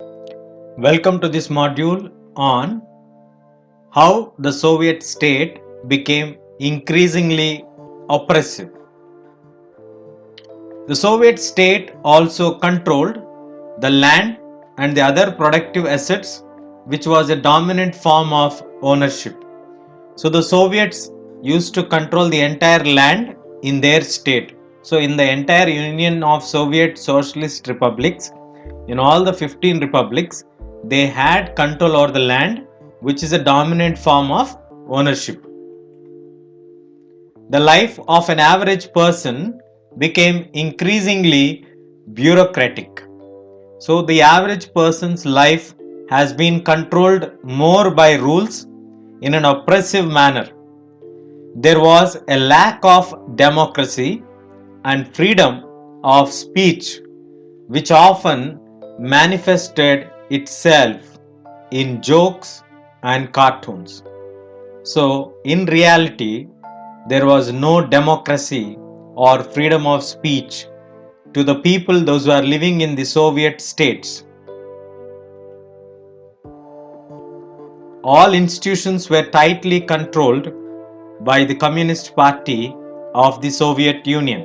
Welcome to this module on how the Soviet state became increasingly oppressive. The Soviet state also controlled the land and the other productive assets, which was a dominant form of ownership. So the Soviets used to control the entire land in their state. So in the entire Union of Soviet Socialist Republics, in all the 15 republics, they had control over the land, which is a dominant form of ownership. The life of an average person became increasingly bureaucratic. So the average person's life has been controlled more by rules in an oppressive manner. There was a lack of democracy and freedom of speech, which often manifested itself in jokes and cartoons. So, in reality, there was no democracy or freedom of speech to the people, those who are living in the Soviet states. All institutions were tightly controlled by the Communist Party of the Soviet Union,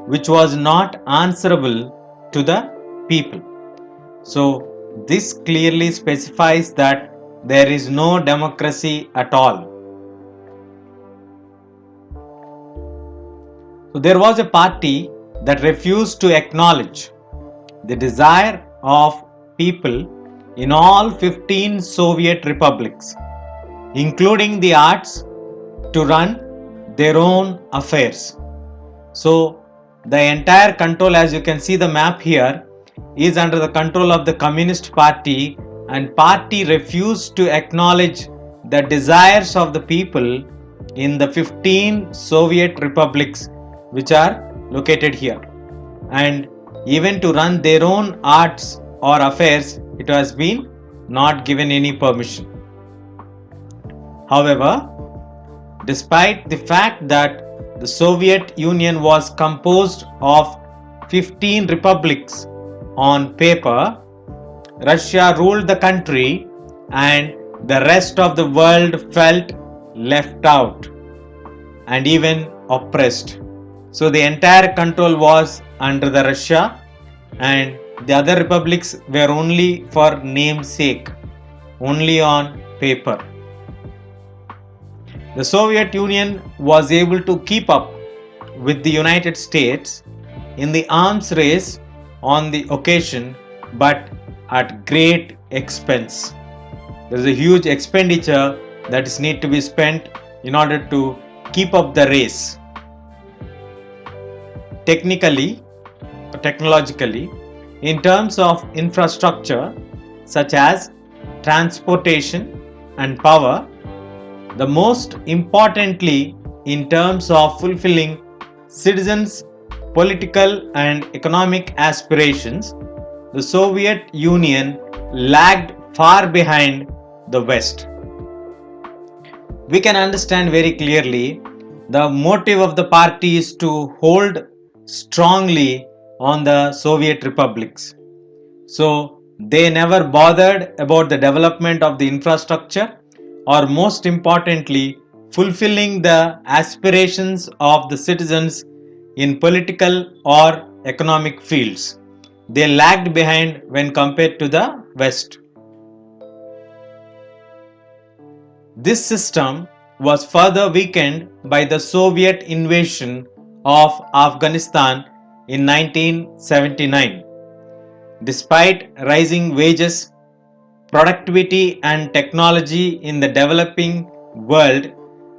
which was not answerable to the people. So, this clearly specifies that there is no democracy at all. So, there was a party that refused to acknowledge the desire of people in all 15 Soviet republics, including the arts, to run their own affairs. So, the entire control, as you can see the map here, is under the control of the Communist Party, and party refused to acknowledge the desires of the people in the 15 Soviet republics which are located here, and even to run their own arts or affairs it has been not given any permission. However, despite the fact that the Soviet Union was composed of 15 republics on paper, Russia ruled the country and the rest of the world felt left out and even oppressed. So the entire control was under the Russia, and the other republics were only for namesake, only on paper. The Soviet Union was able to keep up with the United States in the arms race on the occasion, but at great expense. There is a huge expenditure that is need to be spent in order to keep up the race. Technologically, in terms of infrastructure such as transportation and power, the most importantly in terms of fulfilling citizens' political and economic aspirations, the Soviet Union lagged far behind the West. We can understand very clearly the motive of the party is to hold strongly on the Soviet republics. So they never bothered about the development of the infrastructure, or most importantly, fulfilling the aspirations of the citizens in political or economic fields. They lagged behind when compared to the West. This system was further weakened by the Soviet invasion of Afghanistan in 1979. Despite rising wages, productivity and technology in the developing world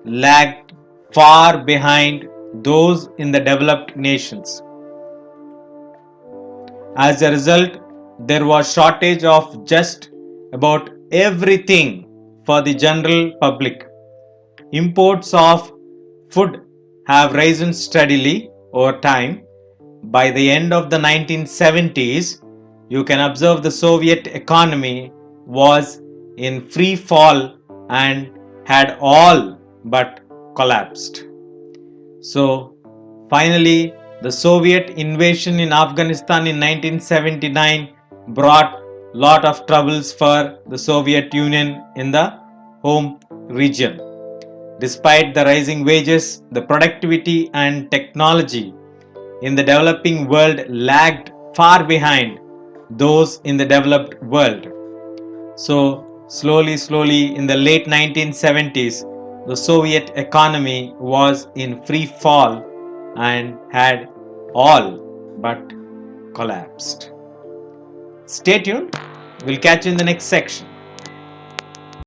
lagged far behind those in the developed nations. As a result, there was shortage of just about everything for the general public. Imports of food have risen steadily over time. By the end of the 1970s, you can observe the Soviet economy was in free fall and had all but collapsed. So, finally, the Soviet invasion in Afghanistan in 1979 brought lot of troubles for the Soviet Union in the home region. Despite the rising wages, the productivity and technology in the developing world lagged far behind those in the developed world. So, slowly, in the late 1970s, the Soviet economy was in free fall and had all but collapsed. Stay tuned, we'll catch you in the next section.